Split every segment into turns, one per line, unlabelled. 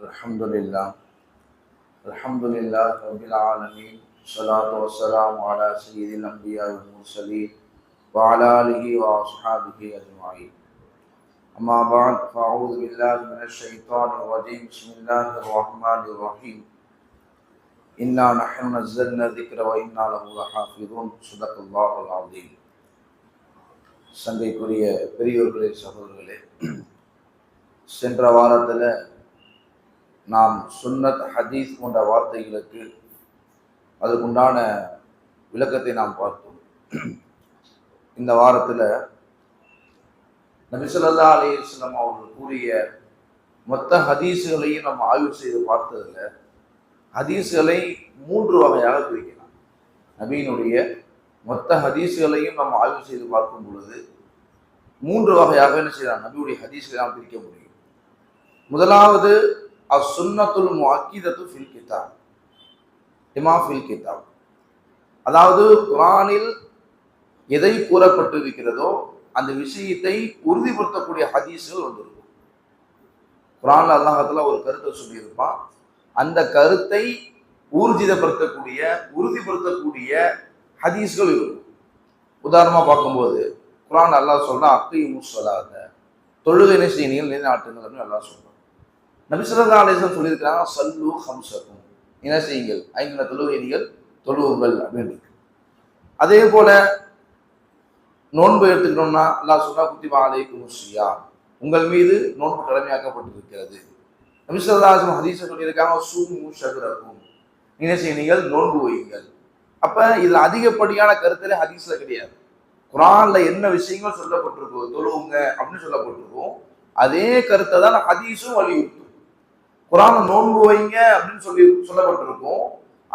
الحمد لله الحمد لله رب العالمين والصلاة والسلام على سيد الأنبياء والمرسلين وعلى آله وأصحابه أجمعين أما بعد فأعوذ بالله من الشيطان الرجيم بسم الله الرحمن الرحيم إنا نحن نزلنا الذكر وإنا له لحافظون صدق الله العظيم. சங்கைக்குரிய பெரியோர்களே சகோதரர்களே, சென்ற வாரத்தில் நாம் சுன்னத் ஹதீஸ் போன்ற வார்த்தைகளுக்கு அதுக்குண்டான விளக்கத்தை நாம் பார்த்தோம். இந்த வாரத்தில் நபி ஸல்லல்லாஹு அலைஹி வஸல்லம் அவர்கள் கூறிய மொத்த ஹதீஸுகளையும் நம்ம ஆய்வு செய்து பார்த்ததில் ஹதீஸுகளை 3 வகையாக பிரிக்கலாம். நபியினுடைய மொத்த ஹதீஸுகளையும் நம்ம ஆய்வு செய்து பார்க்கும் பொழுது 3 வகையாக என்ன செய்யலாம், நபியுடைய ஹதீஸ்களை நாம் பிரிக்க முடியும். முதலாவது அசுன்னத்துல் முஅக்கிதத்து ஃபில் கிதாப், லிமா ஃபில் கிதாப், அதாவது குர்ஆனில் எதை கூறப்பட்டிருக்கிறதோ அந்த விஷயத்தை உறுதிப்படுத்தக்கூடிய ஹதீஸ்கள் வந்திருக்கும். குர்ஆன்ல அல்லாஹ் தஆலா ஒரு கருத்தை சொல்லியிருப்பான், அந்த கருத்தை உறுதிப்படுத்தக்கூடிய ஹதீஸ்கள் இருக்கும். உதாரணமாக பார்க்கும்போது குர்ஆன் அல்லாஹ் சொல்றான், அக்கீமுஸ் ஸலாத்த, தொழுகை செய்யுங்கள் நிலைநாட்டுங்கள் அப்படின்னு அல்லாஹ் சொல்றான். நபி ஸல்லல்லாஹு அலைஹி வஸல்லம் சொல்லியிருக்கிறாங்க, ஸல்லு ஹம்ஸக்கும், என்ன செய்யுங்கள், 5 தொழுகை நீங்கள் தொழுவுங்கள் அப்படின்னு. அதே போல நோன்பு எடுத்துக்கிட்டோம்னா அல்லாஹ் சொல்றா, குத்திபா அலைக்குமுஸ் ஸியாம், உங்கள் மீது நோன்பு கடமையாக்கப்பட்டிருக்கிறது. நபி ஸல்லல்லாஹு அலைஹி வஸல்லம் ஹதீஸை சொல்லியிருக்காங்க, ஸூமு ஷஹ்ரக்கும், என்ன செய்யுங்கள், நோன்பு வையுங்கள். அப்ப இதுல அதிகப்படியான கருத்துல ஹதீஸ்ல கிடையாது. குர்ஆன்ல என்ன விஷயங்கள் சொல்லப்பட்டிருக்கோ, தொழுவுங்க அப்படின்னு சொல்லப்பட்டிருக்கோம், அதே கருத்தை தான் ஹதீஸும் வலியுறுத்தும். குர்ஆன்ல நோன்பு வைங்க அப்படின்னு சொல்லப்பட்டிருக்கும்,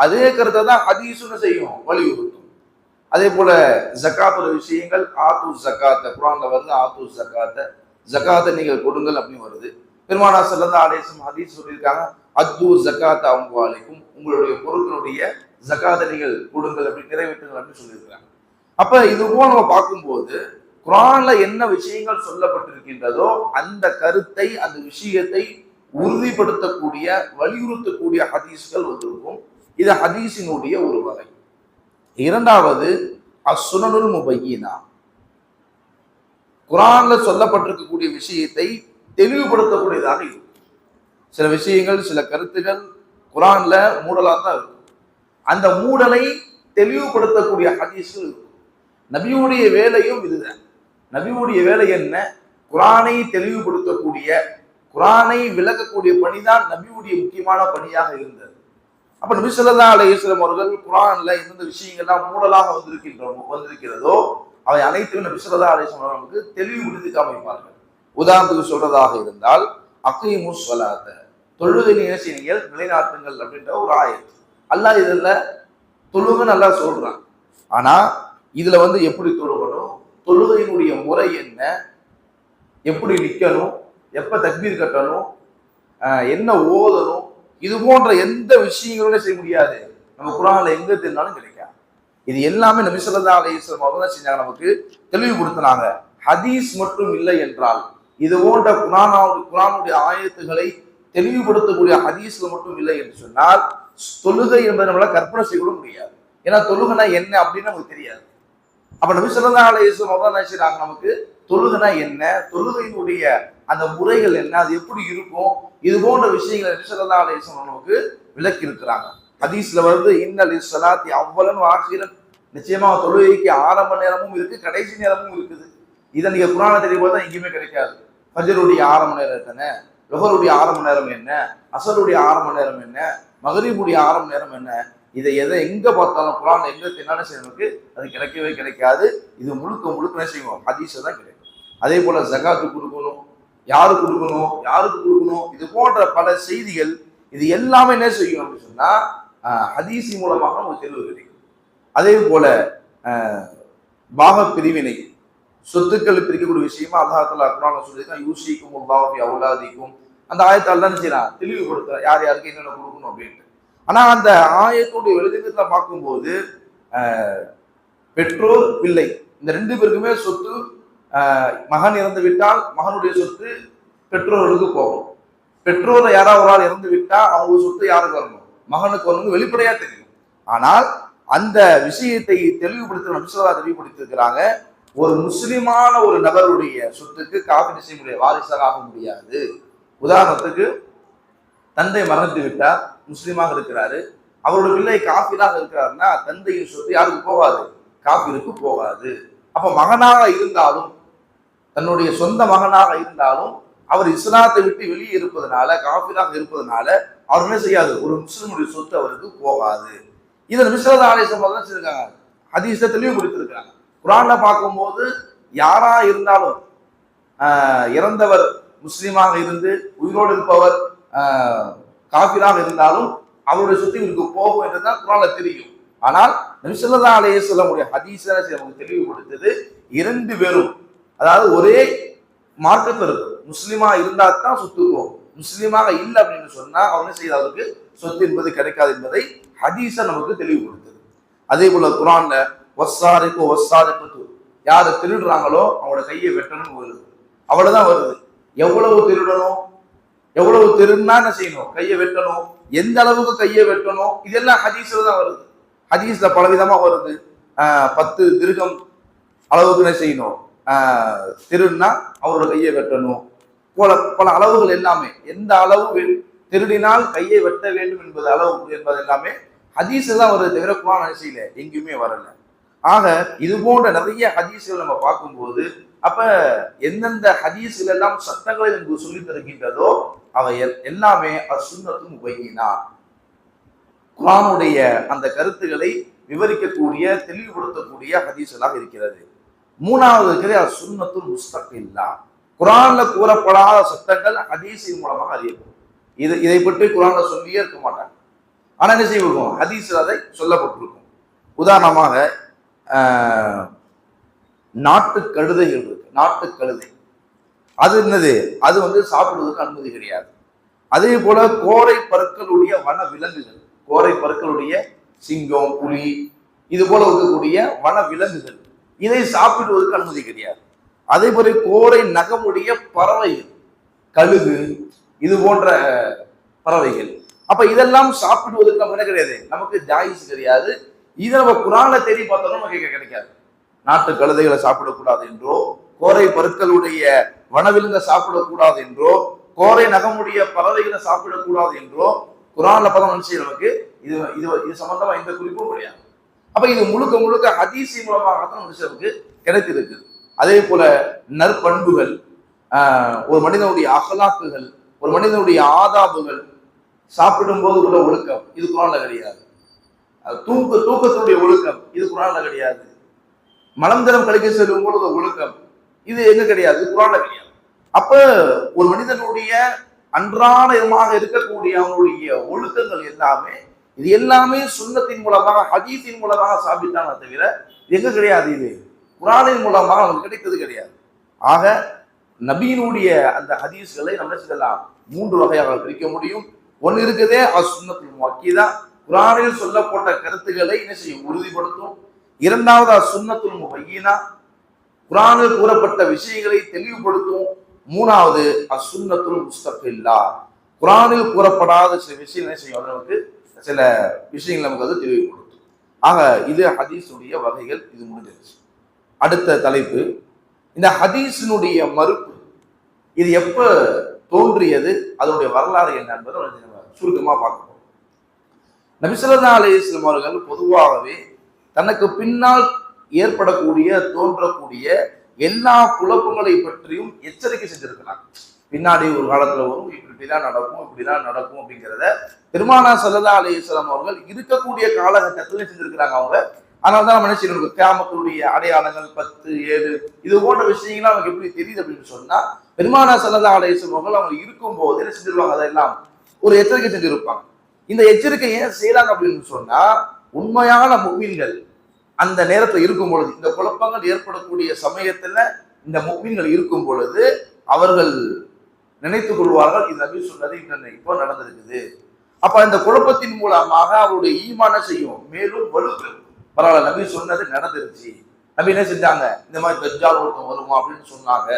அதே கருத்தை தான் ஹதீஸும் செய்யும், வலியுறுத்தும். அதே போல ஜகாத்துடைய விஷயங்கள், ஆத்து ஜகாத்த, குர்ஆன்ல வருது ஆத்து ஜகாத்த, ஜகாத்தை நீங்கள் கொடுங்கள் அப்படின்னு வருது. பெருமானார் ஸல்லல்லாஹு அலைஹி வஸல்லம் ஹதீஸ் சொல்லியிருக்காங்க, அத்து ஜகாத்த அம்வாலிக்கும், உங்களுடைய பொருட்களுடைய ஜகாத்தை நீங்கள் கொடுங்கள், அப்படி நிறைவேற்றுங்கள் அப்படின்னு சொல்லியிருக்காங்க. அப்ப இது போல நம்ம பார்க்கும்போது குர்ஆன்ல என்ன விஷயங்கள் சொல்லப்பட்டிருக்கின்றதோ அந்த கருத்தை, அந்த விஷயத்தை உறுதிப்படுத்தக்கூடிய, வலியுறுத்தக்கூடிய ஹதீஸ்கள் வந்திருக்கும். இது ஹதீஸினுடைய ஒரு வகை. இரண்டாவது அஸ்ஸுனனுல் முபய்யினா, குர்ஆன்ல சொல்லப்பட்டிருக்கக்கூடிய விஷயத்தை தெளிவுபடுத்தக்கூடியதாக இருக்கும். சில விஷயங்கள், சில கருத்துகள் குர்ஆன்ல மூடலா தான் இருக்கும், அந்த மூடலை தெளிவுபடுத்தக்கூடிய ஹதீஸ்கள் இருக்கும். நபியுடைய வேலையும் இதுதான். நபியுடைய வேலை என்ன? குர்ஆனை தெளிவுபடுத்தக்கூடிய, குர்ஆனை விளக்கக்கூடிய பணிதான் நபியுடைய முக்கியமான பணியாக இருந்தது. அப்ப நபி ஸல்லல்லாஹு அலைஹி வஸல்லம் அவர்கள் குர்ஆன்ல எந்த விஷயங்கள்லாம் மூடலாக வந்திருக்கிறதோ அவை அனைத்தும் நபி ஸல்லல்லாஹு அலைஹி வஸல்லம் அவர்களுக்கு தெளிவுபடுத்தி காமிப்பார்கள். உதாரணத்துக்கு சொல்றதாக இருந்தால், அகீமுஸ் ஸலாத்த, தொழுகை நீங்கள் நிலைநாட்டுங்கள் அப்படின்ற ஒரு ஆயத். அல்லாஹ் இதுல தொழுகன்னு நல்லா சொல்றான். ஆனா இதுல எப்படி தொழுகணும், தொழுகையினுடைய முறை என்ன, எப்படி நிக்கணும், எப்ப தக்பீர் கட்டணும், என்ன ஓதணும், இது போன்ற எந்த விஷயங்களும் செய்ய முடியாது. நம்ம குர்ஆன்ல எங்க தெரிஞ்சாலும் கிடைக்காது. இது எல்லாமே நபி ஸல்லல்லாஹு அலைஹி வஸல்லம் அவங்க தான் செஞ்சாங்க, நமக்கு தெளிவுபடுத்தினாங்க. ஹதீஸ் மட்டும் இல்லை என்றால், இது போன்ற குர்ஆனுடைய ஆயத்துகளை தெளிவுபடுத்தக்கூடிய ஹதீஸ்ல மட்டும் இல்லை என்று சொன்னால், தொழுகை என்பதை நம்மளால கற்பனை செய்ய முடியாது. ஏன்னா தொழுகைனா என்ன அப்படின்னு நமக்கு தெரியாது. அப்ப நபி ஸல்லல்லாஹு அலைஹி வஸல்லம் அவங்க என்ன செய்றாங்க, நமக்கு தொழுகைனா என்ன, தொழுகையினுடைய அந்த முறைகள் என்ன, அது எப்படி இருக்கும், இது போன்ற விஷயங்களை நபி ஸல்லல்லாஹு அலைஹி வஸல்லம் நமக்கு விளக்கி இருக்கிறாங்க. ஹதீஸ்ல வருது, இன்னல் லிஸ்ஸலாத்தி அவ்வலன் வாஹிரன், நிச்சயமா தொழுகைக்கு ஆரம்ப நேரமும் இருக்கு, கடைசி நேரமும் இருக்குது. இதை நீங்க குர்ஆன்ல தெரிய பார்த்தா எங்கேயுமே கிடைக்காது. ஃபஜ்ருடைய ஆரம்ப நேரம் என்ன, லுஹருடைய ஆரம்ப நேரம் என்ன, அஸருடைய ஆரம்ப நேரம் என்ன, மக்ரிபுடைய ஆரம்ப நேரம் என்ன, இதை எங்க பார்த்தாலும் குர்ஆன்ல எங்க என்ன செய்யணுக்கு அது கிடைக்கவே கிடைக்காது. இது முழுக்க என்ன செய்வோம், ஹதீஸ் தான் கிடைக்கும். அதே போல ஜகாத்து கொடுக்கணும், யாருக்கு கொடுக்கணும், இது போன்ற பல செய்திகள், இது எல்லாமே என்ன செய்யும் அப்படின்னு சொன்னா ஹதீஸ் மூலமாக நமக்கு தெளிவு கிடைக்கும். அதே போல பாக பிரிவினை, சொத்துக்கள் பிரிக்கக்கூடிய விஷயமா அல்லாஹ் தஆலா குர்ஆன்ல சொல்லியிருக்கான், யூசிக்குமுல்லாஹு ஃபி அவுலாதிக்கும், அந்த ஆயத்தை அல்லாஹ் என்ன செய்யறான், தெளிவுபடுத்துறான் யார் யாருக்கு என்னென்ன கொடுக்கணும் அப்படின்ட்டு. ஆனா அந்த ஆயத்துடைய வெளிச்சத்துல பார்க்கும்போது பெற்றோர், பிள்ளை, இந்த 2 பேருக்குமே சொத்து, மகன் இறந்து விட்டால் மகனுடைய சொத்து பெற்றோர்களுக்கு போகும். பெற்றோரை யாராவது ஒரு ஆள் இறந்து விட்டா அவங்க சொத்து யாருக்கு வரணும்? மகனுக்கு வரணும், வெளிப்படையா தெரியும். ஆனால் அந்த விஷயத்தை தெளிவுபடுத்த நபிசுல்லா தெளிவுபடுத்திருக்கிறாங்க. ஒரு முஸ்லிமான ஒரு நபருடைய சொத்துக்கு காப்பீடு செய்ய முடியாது, வாரிசாக ஆக முடியாது. உதாரணத்துக்கு தந்தை மறந்து விட்டார், முஸ்லீமாக இருக்கிறாரு, அவருடைய பிள்ளை காஃபிராக இருக்கிறாருன்னா தந்தையின் சொத்து யாருக்கு போகாது? காஃபிருக்கு போகாது. அப்ப மகனாக இருந்தாலும், தன்னுடைய சொந்த மகனாக இருந்தாலும், அவர் இஸ்லாத்தை விட்டு வெளியே இருப்பதனால, காஃபிராக இருப்பதனால அவர் என்ன செய்யாது? ஒரு முஸ்லிமுடைய சொத்து அவருக்கு போகாது. இதை நபி ஸல்லல்லாஹு அலைஹி வஸல்லம் தான் செஞ்சிருக்காங்க, ஹதீஸை தெளிவுபடுத்திருக்காங்க. குர்ஆன்ல பார்க்கும்போது யாரா இருந்தாலும் இறந்தவர் முஸ்லீமாக இருந்து உயிரோடு இருப்பவர் காஃபிராக இருந்தாலும் அவருடைய சொத்து இவருக்கு போகும் என்றுதான் குர்ஆன்ல தெரியும். ஆனால் நபி ஸல்லல்லாஹு அலைஹி வஸல்லம் ஹதீஸை நமக்கு தெளிவுபடுத்தது, இரண்டு பேரும் அதாவது ஒரே மார்க்கத்தில் இருக்கும், முஸ்லீமா இருந்தா தான் சொத்து போகும், முஸ்லீமாக இல்லை அப்படின்னு சொன்னா அவங்க செய்த அவருக்கு சொத்து என்பது கிடைக்காது என்பதை ஹதீஸை நமக்கு தெளிவுபடுத்துது. அதே போல குர்ஆன்ல வஸ்ஸாரிகு வஸ்ஸாரிகத்து, யாரு திருடுறாங்களோ அவங்களோட கையை வெட்டணும் வருது, அவ்வளவுதான் வருது. எவ்வளவு திருடணும், எவ்வளவு திருடுனா என்ன செய்யணும்? கையை வெட்டணும். எந்த அளவுக்கு கையை வெட்டணும், இதெல்லாம் ஹதீஸ்ல தான் வருது. ஹதீஸ்ல பலவிதமா வருது. 10 திர்ஹம் அளவுக்கு என்ன செய்யணும்? திருடுனா அவரோட கையை வெட்டணும். பல அளவுகள் எல்லாமே, எந்த அளவு திருடினால் கையை வெட்ட வேண்டும் என்பது அளவு என்பது எல்லாமே ஹதீஸ் தான் வருது, தவிர குர்ஆன் ஹதீஸ்ல எங்கேயுமே வரல. ஆக இது போன்ற நிறைய ஹதீஸ்கள் நம்ம பார்க்கும்போது, அப்ப எந்தெந்த ஹதீஸ்கள் எல்லாம் சட்டங்களை நமக்கு சொல்லி தருகின்றதோ அவை எல்லாமே அசுன்னத்து முபையினா, குர்ஆனுடைய அந்த கருத்துக்களை விவரிக்கக்கூடிய தெளிவுபடுத்தக்கூடிய ஹதீஸ்களாக இருக்கிறது. மூணாவது இருக்கிறது அசுன்னத்து முஸ்தகில்லா, குர்ஆன்ல கூறப்படாத சட்டங்கள் ஹதீஸின் மூலமாக அறியப்படும். இதை பற்றி குர்ஆன்ல சொல்லியே இருக்க மாட்டாங்க, ஆனா என்ன செய்வோம்? ஹதீஸ்ல அதை சொல்லப்பட்டிருக்கும். உதாரணமாக நாட்டு கழுதைகள் இருக்கு, நாட்டு கழுதை அது என்னது? அது சாப்பிடுவதற்கு அனுமதி கிடையாது. அதே போல கோரை பற்களுடைய வன விலங்குகள், கோரை பற்களுடைய சிங்கம், புலி, இது போல இருக்கக்கூடிய வன விலங்குகள், இதை சாப்பிடுவதற்கு அனுமதி கிடையாது. அதே போல கோரை நகமுடைய பறவைகள், கழுகு, இது போன்ற பறவைகள், அப்ப இதெல்லாம் சாப்பிடுவதற்கு நம்ம என்ன கிடையாது, நமக்கு ஜாயிஸ் கிடையாது. இதை நம்ம குர்ஆன்ல தேடி பார்த்தோம்னா நமக்கு கிடைக்காது. நாட்டு கழுதைகளை சாப்பிடக்கூடாது என்றோ, கோரை பற்களுடைய வனவிலங்கை சாப்பிடக்கூடாது என்றோ, கோரை நகமுடைய பறவைகளை சாப்பிடக்கூடாது என்றோ குர்ஆன்ல பதம் வந்துச்சு. நமக்கு இது இது இது சம்பந்தமா எந்த குறிப்பும் கிடையாது. அப்ப இது முழுக்க முழுக்க ஹதீஸ் மூலமாக தான் நமக்கு கிடைத்திருக்கு. அதே போல நற்பண்புகள், ஒரு மனிதனுடைய அகலாக்குகள், ஒரு மனிதனுடைய ஆதாபுகள், சாப்பிடும் போது உள்ள ஒழுக்கம், இது குர்ஆன்ல கிடையாது. தூக்கத்தினுடைய ஒழுக்கம், இது குர்ஆன்ல கிடையாது. மலம்தரம் கழிக்க செல்லும் பொழுது ஒழுக்கம், இது எங்க கிடையாது? குர்ஆன்ல கிடையாது. அப்ப ஒரு மனிதனுடைய அன்றாடமாக இருக்கக்கூடிய அவனுடைய ஒழுக்கங்கள் எல்லாமே, இது எல்லாமே சுன்னத்தின் மூலமாக ஹதீஸின் மூலமாக சாபித்தான தவிர எங்க கிடையாது, இது குர்ஆனின் மூலமாக நமக்கு கிடைத்தது கிடையாது. ஆக நபியினுடைய அந்த ஹதீஸ்களை நம்ம சொல்லலாம் 3 வகையாக பிரிக்க முடியும். ஒன்று இருக்குதே அசுன்னத்துல் முஅக்கீதா, குர்ஆனில் சொல்லப்பட்ட கருத்துக்களை என்ன செய்யும்? உறுதிப்படுத்தும். இரண்டாவது அசுன்னத்துல் முபையினா, குர்ஆனில் கூறப்பட்ட விஷயங்களை தெளிவுபடுத்தும். மூணாவது அசுன்னத்துல் முஸ்தகில்லா, குர்ஆனில் கூறப்படாத சில விஷயங்கள் என்ன செய்யும்? நமக்கு சில விஷயங்கள் நமக்கு தெளிவுபடுத்தும். ஆக இது ஹதீஸுடைய வகைகள். இது முடிஞ்சிருச்சு. அடுத்த தலைப்பு இந்த ஹதீஸினுடைய மறுப்பு, இது எப்ப தோன்றியது, அதனுடைய வரலாறு என்ன என்பதை சுருக்கமா பார்க்கணும். நபி ஸல்லல்லாஹு அலைஹி வஸல்லம் அவர்கள் பொதுவாகவே தனக்கு பின்னால் ஏற்படக்கூடிய தோன்றக்கூடிய எல்லா குழப்பங்களை பற்றியும் எச்சரிக்கை செஞ்சிருக்கிறாங்க. பின்னாடி ஒரு காலத்துல வரும், இப்படிதான் நடக்கும், இப்படிதான் நடக்கும் அப்படிங்கிறத பெருமானார் ஸல்லல்லாஹு அலைஹி வஸல்லம் அவர்கள் இருக்கக்கூடிய காலகட்டத்தில் செஞ்சிருக்கிறாங்க அவங்க. அதனால்தான் மனுஷனுக்கு கியாமத்துடைய அடையாளங்கள் 10, 7 இது போன்ற விஷயங்கள்லாம் நமக்கு எப்படி தெரியுது அப்படின்னு சொன்னா, பெருமானார் ஸல்லல்லாஹு அலைஹி வஸல்லம் அவர்கள் அவங்க இருக்கும் போது என்ன செஞ்சிருவாங்க? அதெல்லாம் ஒரு எச்சரிக்கை செஞ்சிருப்பாங்க. இந்த எச்சரிக்கை ஏன் செய்யறாங்க அப்படின்னு சொன்னா, உண்மையான முஃமின்கள் அந்த நேரத்தில் இருக்கும் பொழுது, இந்த குழப்பங்கள் ஏற்படக்கூடிய சமயத்துல இந்த முஃமின்கள் இருக்கும் பொழுது அவர்கள் நினைத்துக் கொள்வார்கள், இது நபி சொன்னது இப்போ நடந்திருக்குது. அப்ப இந்த குழப்பத்தின் மூலமாக அவருடைய ஈமான செய்யும் மேலும் வலுப்பெறும். பரவாயில்ல, நபி சொன்னது நடந்துருச்சு, நபி என்ன செஞ்சாங்க? இந்த மாதிரி தஜ்ஜால் ஒருத்தன் வருமா அப்படின்னு சொன்னாங்க.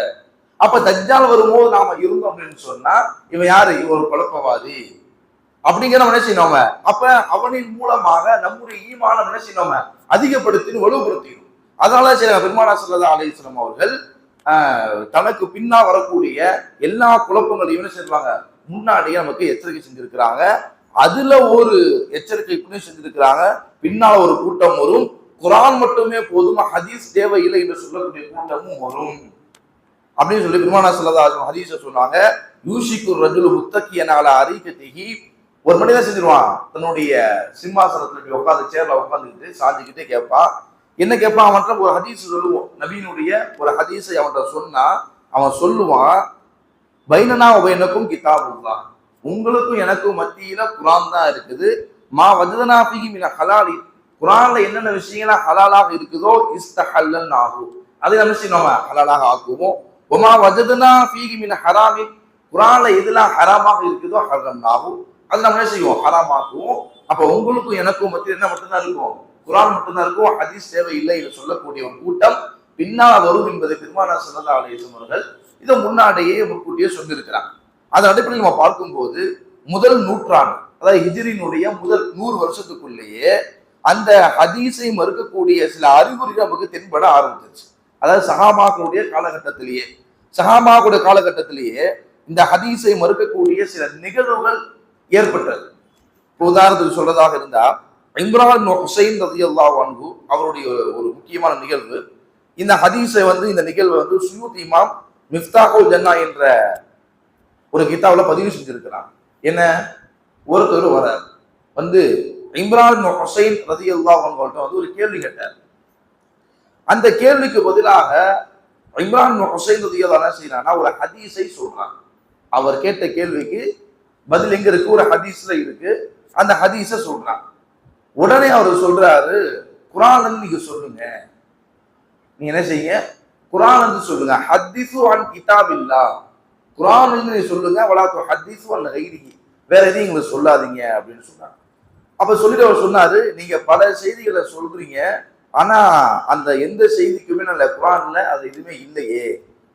அப்ப தஜ்ஜால் வரும்போது நாம இருந்தோம் அப்படின்னு சொன்னா இவன் யாரு? இவன் ஒரு குழப்பவாதி அப்படிங்கிற நினைச்சினோம. அப்ப அவனின் மூலமாக நம்முடைய ஈமான நினைச்சினோம அதிகப்படுத்தின்னு வலுப்படுத்திடும். அதனால சில பெருமானா ஸல்லல்லாஹு அலைஹி வஸல்லம் அவர்கள் தனக்கு பின்னா வரக்கூடிய எல்லா குழப்பங்களையும் என்ன செய்வாங்க, முன்னாடியே நமக்கு எச்சரிக்கை செஞ்சிருக்கிறாங்க. அதுல ஒரு எச்சரிக்கை செஞ்சிருக்கிறாங்க, பின்னால ஒரு கூட்டம் வரும், குர்ஆன் மட்டுமே போதும், ஹதீஸ் தேவையில்லை என்று சொல்லக்கூடிய கூட்டமும் வரும் அப்படின்னு சொல்லி பெருமானா ஸல்லல்லாஹு அலைஹி வஸல்லம் ஹதீஸ சொன்னாங்க. யூஷிக்கு ரஜுலு முத்தக்கியன அலா அரிகதிஹி, ஒரு மனிதன் செஞ்சிருவான், தன்னுடைய சிம்மாசனத்துல உட்காந்து சேர்ல உட்காந்துக்கிட்டு சாஞ்சிக்கிட்டே கேட்பான். என்ன கேட்பான்? அவன்கிட்ட ஒரு ஹதீஸ் சொல்லுவோம், நபியினுடைய ஒரு ஹதீஸை அவன்கிட்ட சொன்னா அவன் சொல்லுவான், பைனனா பைனக்கும் கிதாபுல்லாஹ், உங்களுக்கும் எனக்கும் மத்தியில குர்ஆன் தான் இருக்குது. மா வஜதனா ஃபீஹி மின ஹலாலி, குர்ஆன்ல என்னென்ன விஷயங்களா ஹலாலாக இருக்குதோ இஸ்தஹல்லனாஹு, அதை நம்ம செய்யணும் ஹலாலாக ஆக்குவோம். ஒமா வஜதனா ஃபீஹி மின ஹராமி, குர்ஆன்ல எதெல்லாம் ஹராமாக இருக்குதோ ஹரம்னாஹு, அது நம்ம என்ன செய்வோம், ஹராமாக்குவோம். அப்ப உங்களுக்கும் எனக்கும் மத்தியில் என்ன மட்டும்தான் இருக்கும், குர்ஆன் மட்டும்தான் இருக்கும், ஹதீஸ் தேவை இல்லை என்று சொல்லக்கூடிய ஒரு கூட்டம் பின்னால் வரும் என்பதை பெருமானா ஸல்லல்லாஹு அலைஹி வஸல்லம் அவர்கள் இதை முன்னாடியே முன்கூட்டியே சொல்லியிருக்கிறாங்க. அதன் அடிப்படையில் நம்ம பார்க்கும்போது முதல் நூற்றாண்டு, அதாவது ஹிஜ்ரியினுடைய முதல் 100 வருஷத்துக்குள்ளேயே அந்த ஹதீஸை மறுக்கக்கூடிய சில அறிகுறிகள் நமக்கு தென்பட ஆரம்பிச்சிருச்சு. அதாவது சஹாபாக்களுடைய காலகட்டத்திலேயே இந்த ஹதீஸை மறுக்கக்கூடிய சில நிகழ்வுகள் ஏற்பட்டது. உதாரணத்துக்கு சொல்றதாக இருந்தா, இம்ரான் இப்னு ஹுசைன் ரலியல்லாஹு அன்ஹு அவருடைய ஒரு முக்கியமான நிகழ்வு. இந்த ஹதீஸை இந்த நிகழ்வை சுயூத் இமாம் மிஃப்தாஹுல் ஜன்னா என்ற ஒரு கிதாபுல பதிவு செஞ்சிருக்கிறாங்க. என்ன, ஒருத்தர் வரார், இம்ரான் இப்னு ஹுசைன் ரலியல்லாஹு அன்ஹு ஒரு கேள்வி கேட்டார். அந்த கேள்விக்கு பதிலாக இம்ரான் இப்னு ஹுசைன் ரலியல்லாஹு அன்ஹு செய்யறானா ஒரு ஹதீஸை சொல்றான். அவர் கேட்ட கேள்விக்கு பதில் எங்க இருக்கு, ஒரு ஹதீஸ்ல இருக்கு, அந்த ஹதீஸை சொல்றான். உடனே அவர் சொல்றாரு, குர்ஆன் நீங்க சொல்லுங்க, நீங்க என்ன செய்யுங்க, குர்ஆன் சொல்லுங்க, ஹதீஸு அன் கிதாபில்லாஹ், குர்ஆன் நீங்க சொல்லுங்க, வலா துஹதீஸு அன் கைரிஹி, வேற எதையும் எங்களுக்கு சொல்லாதீங்க அப்படின்னு சொன்னாங்க. அப்ப சொல்லிட்டு அவர் சொன்னாரு, நீங்க பல செய்திகளை சொல்றீங்க, ஆனா அந்த எந்த செய்திக்குமே நல்ல குர்ஆன்ல அது எதுவுமே இல்லையே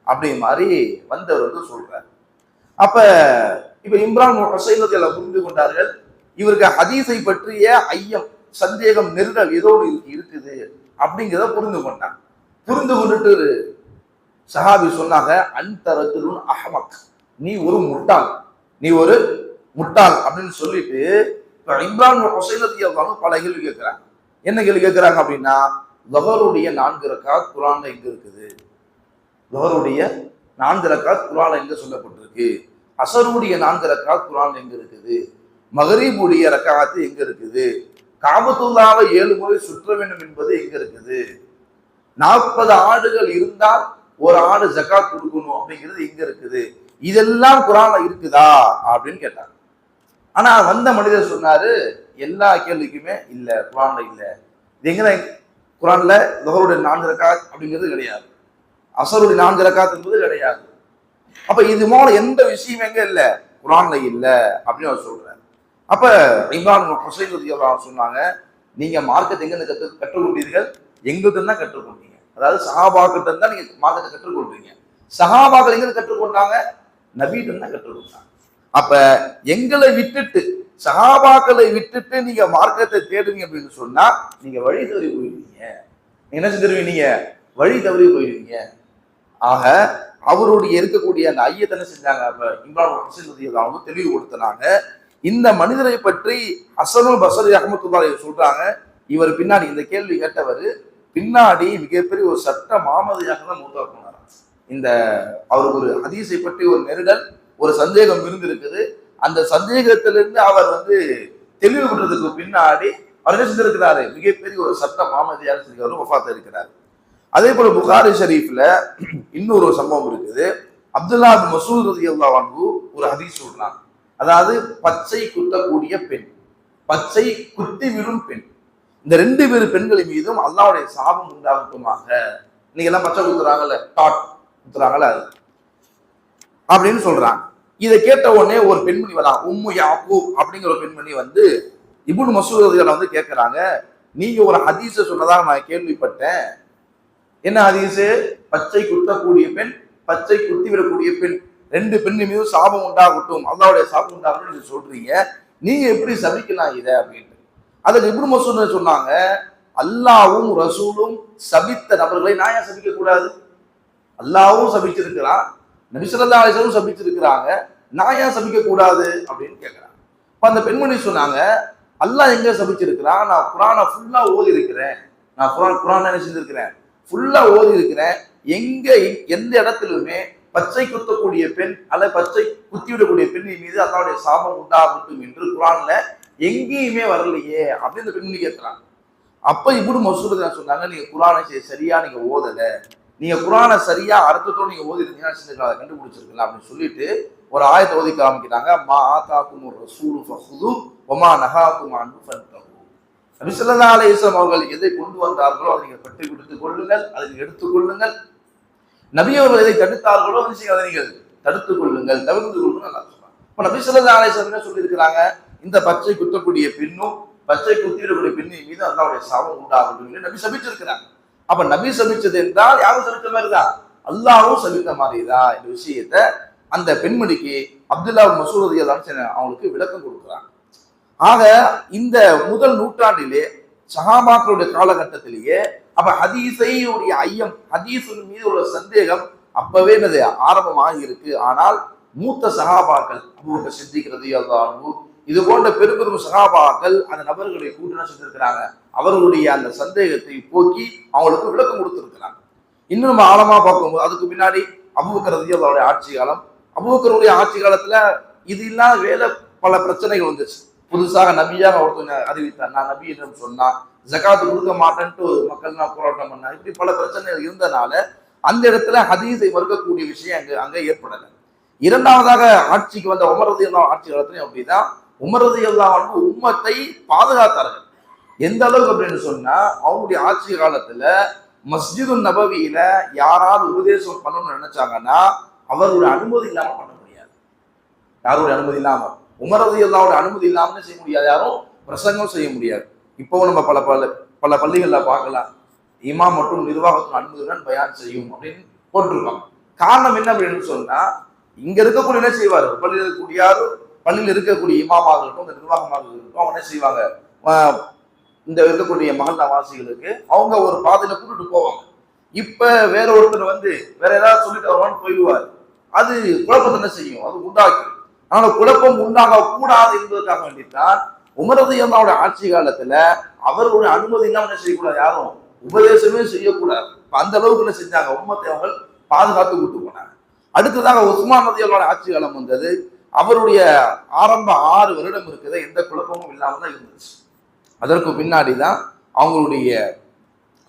அப்படி மாதிரி வந்தவர் சொல்றாரு. அப்ப இப்ப இம்ரான் ஹுசைன் எல்லாம் புரிந்து கொண்டார்கள், இவருக்கு ஹதீஸை பற்றிய ஐயம், சந்தேகம், நெருடல் ஏதோ இருக்குது அப்படிங்கிறத புரிந்து கொண்டாங்க. புரிந்து கொண்டுட்டு சஹாபி சொன்னாங்க, அன்த ரஜுலுன் அஹ்மக், நீ ஒரு முட்டாள் அப்படின்னு சொல்லிட்டு இம்ரான் ஹுசைன் பல கேள்வி கேட்கிறாங்க. என்ன கேள்வி கேட்கிறாங்க அப்படின்னா, லுஹருடைய 4 ரக்காத் குர்ஆன்ல எங்க இருக்குது, லுஹருடைய 4 ரக்காத் குர்ஆன்ல எங்க சொல்லப்பட்டிருக்கு, அஸருடைய 4 ரக்காத் குர்ஆன்ல எங்க இருக்குது, மகரிபுடைய ரக்காத்து எங்க இருக்குது, காபத்துல்லாவை 7 முறை சுற்ற வேண்டும் என்பது எங்க இருக்குது, 40 ஆடுகள் இருந்தால் ஒரு ஆடு ஜகாத் கொடுக்கணும் அப்படிங்கிறது எங்க இருக்குது, இதெல்லாம் குர்ஆன்ல இருக்குதா அப்படின்னு கேட்டாங்க. ஆனா வந்த மனிதர் சொன்னாரு, எல்லா கேள்விக்குமே இல்ல, குர்ஆன்ல இல்ல. இது எங்க குர்ஆன்ல லுஹருடைய 4 ரக்காத் அப்படிங்கிறது கிடையாது, அஸருடைய 4 ரக்காத் என்பது கிடையாது. அப்ப இது போல எந்த விஷயம் எங்க இல்ல, குர்ஆன்ல இல்ல அப்படின்னு அவர் சொல்றாரு. அப்ப இம்ரான் ஹுசைன் ரலியல்லாஹு அன்ஹு சொன்னாங்க, நீங்க மார்க்கத்தை எங்க கற்றுக்கொண்டீர்கள், எங்கிட்ட தான் கற்றுக்கொண்டீங்க. அதாவது சஹாபாக்கிட்ட தான் நீங்க மார்க்கத்தை கற்றுக்கொள்றீங்க. சஹாபாக்கள் எங்க கற்றுக்கொண்டாங்க, நபியிட்ட தான் கற்றுக்கொண்டாங்க. அப்ப எங்களை விட்டுட்டு, சஹாபாக்களை விட்டுட்டு நீங்க மார்க்கத்தை தேடுவீங்க அப்படின்னு சொன்னா நீங்க வழி தவறி போயிடுவீங்க. என்ன செஞ்சிருவீங்க, நீங்க வழி தவறி போயிடுவீங்க. ஆக அவருடைய இருக்கக்கூடிய அந்த ஐயத்தை என்ன செஞ்சாங்க, அப்ப இம்ரான் ஹுசைன் ரலியல்லாஹு அன்ஹு தெளிவுபடுத்தினாங்க. இந்த மனிதரை பற்றி ஹஸனுல் பஸரி ரஹ்மத்துல்லாஹி அலைஹி சொல்றாங்க, இவர் பின்னாடி இந்த கேள்வி கேட்டவர் பின்னாடி மிகப்பெரிய ஒரு சட்ட மாமதியாக தான் மூத்தா போனார். இந்த அவருக்கு ஒரு ஹதீஸை பற்றி ஒரு நெருடல், ஒரு சந்தேகம் இருந்திருக்குது. அந்த சந்தேகத்திலிருந்து அவர் தெளிவுபடுறதுக்கு பின்னாடி அவர் என்ன செஞ்சிருக்கிறாரு, மிகப்பெரிய ஒரு சட்ட மாமதியாக வஃபாத் இருக்கிறார். அதே போல புகாரி ஷரீஃப்ல இன்னொரு சம்பவம் இருக்குது. அப்துல்லா பின் மஸ்ஊத் ரலியல்லாஹு அன்ஹு ஒரு ஹதீஸ் சொல்றாங்க. அதாவது பச்சை குத்தக்கூடிய பெண், பச்சை குத்தி விடும் பெண், இந்த 2 பேர் பெண்களின் மீதும் அல்லாஹ்வுடைய சாபம் உண்டாகட்டுமாக. இன்னைக்கு எல்லாம் பச்சை குத்துறாங்கல்ல, டாட் குத்துறாங்கல்ல, அது அப்படின்னு சொல்றாங்க. இதை கேட்ட உடனே ஒரு பெண்மணி வரா, உம்மு யாக்கூப் அப்படிங்கிற ஒரு பெண்மணி இப்னு மஸ்ஊத் ரலியல்லாஹு கேட்கிறாங்க, நீங்க ஒரு ஹதீஸை சொன்னதாக நான் கேள்விப்பட்டேன், என்ன ஹதீஸ், பச்சை குத்தக்கூடிய பெண் பச்சை குத்தி விடக்கூடிய பெண், ரெண்டு பெண் மீது சாபம் உண்டாகட்டும், அல்லாவுடைய சாபம் உண்டாகட்டும் நீங்க சொல்றீங்க, நீங்க எப்படி சபிக்கலாம் இதை அப்படின்ட்டு. அதுக்கு இப்னு மஸ்ஊத் சொன்னாங்க, அல்லாவும் ரசூலும் சபித்த நபர்களை நான் ஏன் சபிக்க கூடாது? அல்லாவும் சபிச்சிருக்கிறான், நபி ஸல்லல்லாஹு அலைஹி வஸல்லம் சபிச்சிருக்கிறாங்க, நான் ஏன் சபிக்க கூடாது அப்படின்னு கேட்கிறாங்க. இப்ப அந்த பெண்மணி சொன்னாங்க, அல்லாஹ் எங்க சபிச்சிருக்கிறான்? நான் குர்ஆனை ஃபுல்லா ஓதி இருக்கிறேன், நான் குர்ஆன் என்ன செஞ்சிருக்கிறேன், ஃபுல்லா ஓதி இருக்கிறேன். எங்க எந்த இடத்திலுமே பச்சை குத்தக்கூடிய பெண் அல்ல பச்சை குத்திவிடக்கூடிய பெண்ணின் மீது அல்லாஹ்வுடைய சாபம் உண்டாகட்டும் என்று குர்ஆன்ல எங்கேயுமே வரலையே அப்படின்னு இந்த பெண்மணி கேட்கிறாங்க. அப்ப இப்னு மஸ்ஊத் சொன்னாங்க, நீங்க குர்ஆனை சரியா நீங்க ஓதல, நீங்க குர்ஆனை சரியா அர்த்தத்தோடு நீங்க ஓதி இருந்தீங்கன்னா அதை கண்டுபிடிச்சிருக்கலாம் அப்படின்னு சொல்லிட்டு ஒரு ஆயத்தை ஓதி காமிக்கிறாங்க. மா ஆதாக்குமுர் ரசூலு ஃபஹுது வமா நஹாக்கும் அன்ஹு ஃபன்தஹு. நபி ஸல்லல்லாஹு அலைஹி வஸல்லம் அவர்கள் எதை கொண்டு வந்தார்களோ அதை நீங்கள் பெற்றுக் கொடுத்துக் கொள்ளுங்கள், அதை நீங்கள் எடுத்துக் கொள்ளுங்கள். நபி அவர்கள் எதை தடுத்தார்களோ அதை நீங்கள் தடுத்துக் கொள்ளுங்கள், தவிர்த்து கொள்ளுங்கள் நல்லா சொல்றாங்க. இப்ப நபி ஸல்லல்லாஹு அலைஹி வஸல்லம் என்ன சொல்லியிருக்கிறாங்க, இந்த பச்சை குத்தக்கூடிய பெண்ணும் பச்சை குத்திவிடக்கூடிய பெண்ணின் மீது அல்லாஹ்வுடைய சாபம் உண்டாகட்டும் என்று நபி சபிச்சிருக்கிறாங்க. அப்ப நபி சபிச்சது என்றால் யாரும் சபித்த மாதிரிதான், அல்லாஹ்வும் சபித்த மாதிரிதான். இந்த விஷயத்தை அந்த பெண்மணிக்கு அப்துல்லா மஸ்ஊத் ரலியல்லாஹு அன்ஹு அவங்களுக்கு விளக்கம் கொடுக்குறாங்க. ஆக இந்த முதல் நூற்றாண்டிலே சஹாபாக்களுடைய காலகட்டத்திலேயே அப்ப ஹதீஸையுடைய ஐயம், ஹதீஸின் மீது உள்ள சந்தேகம் அப்பவே என்னது ஆரம்பமாக இருக்கு. ஆனால் மூத்த சஹாபாக்கள் அபூபக்கர் சித்திக் ரலியல்லாஹு அன்ஹு இது போன்ற பெரும் பெரும் சஹாபாக்கள் அந்த நபர்களை கூட்டினா செஞ்சிருக்கிறாங்க, அவர்களுடைய அந்த சந்தேகத்தை போக்கி அவங்களுக்கு விளக்கம் கொடுத்திருக்கிறாங்க. இன்னும் நம்ம ஆழமா பார்க்கும்போது அதுக்கு பின்னாடி அபூபக்கர் ரலியல்லாஹு அன்ஹு ஆட்சி காலம், அபூபக்கருடைய ஆட்சி காலத்துல இது இல்லாத வேற பல பிரச்சனைகள் வந்துச்சு. புதுசாக நபியாக ஒருத்தவங்க அறிவித்தார், நான் நபி என்று சொன்னா ஜகாத்து கொடுக்க மாட்டேன்ட்டு மக்கள் நான் போராட்டம் பண்ணா, இப்படி பல பிரச்சனைகள் இருந்தனால அந்த இடத்துல ஹதீஸை மறுக்கக்கூடிய விஷயம் அங்க ஏற்படலை. இரண்டாவதாக ஆட்சிக்கு வந்த உமர் ரலியல்லாஹு ஆட்சி காலத்திலையும் அப்படிதான் உமர் ரலியல்லாஹு அன்ஹு உம்மத்தை பாதுகாத்தார்கள். எந்த அளவுக்கு அப்படின்னு சொன்னா அவங்களுடைய ஆட்சி காலத்துல மஸ்ஜிது நபவியில யாராவது உபதேசம் பண்ணணும்னு நினைச்சாங்கன்னா அவருடைய அனுமதி இல்லாம பண்ண முடியாது. யாருடைய அனுமதி இல்லாம, உமர் ரலியல்லாஹு அனுமதி இல்லாம செய்ய முடியாது, யாரும் பிரசங்கம் செய்ய முடியாது. இப்போ நம்ம பல பல பல பள்ளிகள்ல பார்க்கலாம், இமாம் மற்றும் நிர்வாகத்தின் அனுமதியுடன் பயான் செய்யும் அப்படின்னு போட்டிருக்காங்க. காரணம் என்ன அப்படின்னு சொன்னா, இங்க இருக்கக்கூடிய என்ன செய்வார், பள்ளியில் இருக்கக்கூடிய யாரும் பள்ளியில் இருக்கக்கூடிய இமாமாக இருக்கட்டும், இந்த நிர்வாகமாக இருக்கட்டும், அவங்க என்ன செய்வாங்க, இந்த இருக்கக்கூடிய மகல்லா வாசிகளுக்கு அவங்க ஒரு பாதையில கூட்டிட்டு போவாங்க. இப்ப வேற ஒருத்தர் வந்து வேற ஏதாவது சொல்லிட்டு வருவான்னு போயிடுவார், அது குழப்பத்தை என்ன செய்யும், அது உண்டாக்கும். அதனால குழப்பம் உண்டாக கூடாது என்பதற்காக வேண்டித்தான் உமர் ரலியல்லாஹு ஆட்சி காலத்துல அவர்களுடைய அனுமதி இல்லாம என்ன செய்யக்கூடாது, யாரும் உபதேசமே செய்யக்கூடாது. அந்த அளவுக்கு என்ன செஞ்சாங்க, உம்மத்தை அவங்க பாதுகாத்து கூட்டு போனாங்க. அடுத்ததாக உஸ்மான் ரலியல்லாஹு ஆட்சி காலம் வந்தது. அவருடைய ஆரம்ப 6 வருடம் இருக்கிறது எந்த குழப்பமும் இல்லாம தான் இருந்துச்சு. அதற்கு பின்னாடி தான் அவங்களுடைய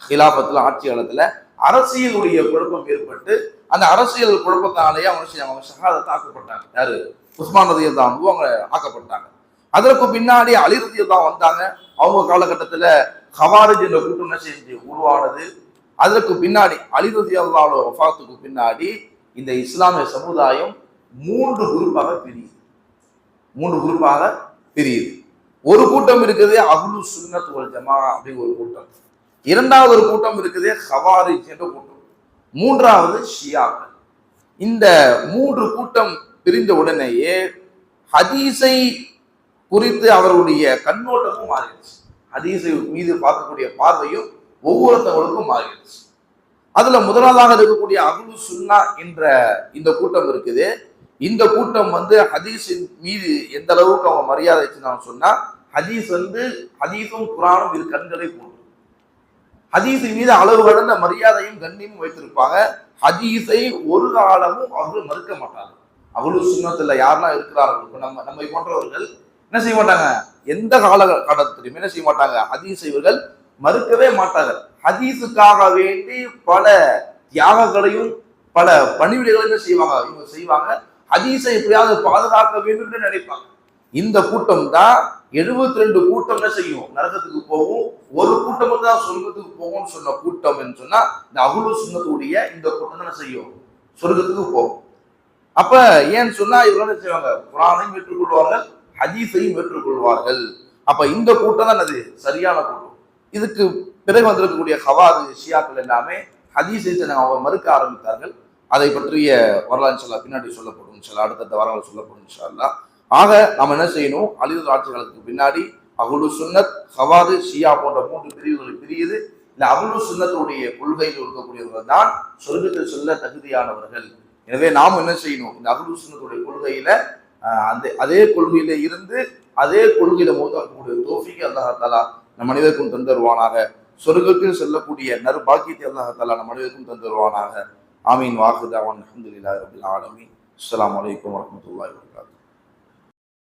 ஹிலாபத்துல ஆட்சி காலத்துல அரசியலுடைய குழப்பம் ஏற்பட்டு அந்த அரசியல் குழப்பத்தாலேயே அவங்க ஷஹாதத்தை ஆக்கப்பட்டாங்க. யாரு, உஸ்மான் ரலியல்லாஹு அன்ஹு அவங்க ஆக்கப்பட்டாங்க. அதற்கு பின்னாடி அலி ரலியல்லாஹு வந்தாங்க. அவங்க காலகட்டத்துல ஹவாரிஜ் என்ற கூட்டம் என்ன செஞ்சு உருவானது. அதற்கு பின்னாடி அலி ரலியல்லாஹு வஃபாத்துக்கு பின்னாடி இந்த இஸ்லாமிய சமுதாயம் 3 குரூப்பாக பிரியுது. ஒரு கூட்டம் இருக்குது அஹ்லு சுன்னத் வல் ஜமாஅ அப்படிங்கிற ஒரு கூட்டம், இரண்டாவது ஒரு கூட்டம் இருக்குது ஹவாரிஜ் என்ற கூட்டம், மூன்றாவது ஷியாக்கள். இந்த 3 கூட்டம் பிரிந்த உடனேயே ஹதீஸை குறித்து அவர்களுடைய கண்ணோட்டமும் மாறிடுச்சு. ஹதீஸை மீது பார்க்கக்கூடிய பார்வையும் ஒவ்வொருத்தவங்களுக்கும் மாறிடுச்சு. அதுல முதலாவதாக இருக்கக்கூடிய அஹ்லு சுன்னா என்ற இந்த கூட்டம் இருக்குது. இந்த கூட்டம் வந்து ஹதீஸின் மீது எந்த அளவுக்கு அவங்க மரியாதை வச்சுருந்தாங்க சொன்னா, ஹதீஸ் வந்து ஹதீஸும் குர்ஆனும் இது கண்களை போன்று, ஹதீஸின் மீது அளவு கடந்த மரியாதையும் கண்ணியமும் வைத்திருப்பாங்க. ஹதீஸை ஒரு காலமும் அவர்கள் மறுக்க மாட்டாங்க. அஹ்லு சுன்னத்துல யாரெல்லாம் இருக்கிறார்கள், நம்மை போன்றவர்கள் என்ன செய்ய மாட்டாங்க, எந்த காலகட்டத்திலும் என்ன செய்ய மாட்டாங்க, ஹதீஸை இவர்கள் மறுக்கவே மாட்டார்கள். ஹதீஸுக்காக வேண்டி பல தியாகங்களையும் பல பணிவிடைகளையும் செய்வாங்க. இவங்க செய்வாங்க, ஹதீஸை எப்படியாவது பாதுகாக்க வேண்டும் என்று நினைப்பாங்க. இந்த கூட்டம் தான் 72 கூட்டம் என்ன செய்யும், நரகத்துக்கு போகும், ஒரு கூட்டம் தான் சொர்க்கத்துக்கு போகும்னு சொன்ன கூட்டம் என்று சொன்னா இந்த அஹ்லு சுன்னத்துடைய இந்த கூட்டம் தான் செய்யும், சொர்க்கத்துக்கு போகும். அப்ப ஏன்னு சொன்னா இவங்க என்ன செய்வாங்க, குர்ஆனையும் ஏற்றுக்கொள்வார்கள், ஹதீஸையும் ஏற்றுக்கொள்வார்கள். அப்ப இந்த கூட்டம் தான் அது சரியான கூட்டம். இதுக்கு பிறகு வந்திருக்கக்கூடிய ஹவாரிஜ் ஷியாக்கள் எல்லாமே ஹதீஸை அவங்க மறுக்க ஆரம்பித்தார்கள். அதை பற்றிய வரலாறு இன்ஷா அல்லாஹ் பின்னாடி சொல்லப்படும், இன்ஷா அல்லாஹ் அடுத்தடுத்த வாரங்கள் சொல்லப்படும் இன்ஷா அல்லாஹ். ஆக நாம் என்ன செய்யணும், அலிரது ஆட்சிகளுக்கு பின்னாடி அஹ்லு சுன்னத், ஹவாது, ஷியா போன்ற 3 பிரிவுகள் பிரியுது. இந்த அஹ்லு சுன்னத்துடைய கொள்கையில் இருக்கக்கூடியவர்கள் தான் சொர்க்கத்தில் செல்ல தகுதியானவர்கள். எனவே நாம் என்ன செய்யணும், இந்த அஹ்லு சுன்னத்துடைய கொள்கையில அதே கொள்கையில இருந்து அதே கொள்கையில மோதக்கூடிய தௌஃபீக் அல்லாஹ் தஆலா நம் அனைவருக்கும் தந்தருவானாக. சொர்க்கத்தில் செல்லக்கூடிய நற்பாக்கியத்தை அல்லாஹ் தஆலா நம் அனைவருக்கும் தந்தருவானாக. ஆமீன். வாஹிர் தஅவானா அல்ஹம்துலில்லாஹி ரப்பில் ஆலமீன். அஸ்ஸலாமு அலைக்கும் வரஹ்மத்துல்லாஹி வபரகாத்துஹு.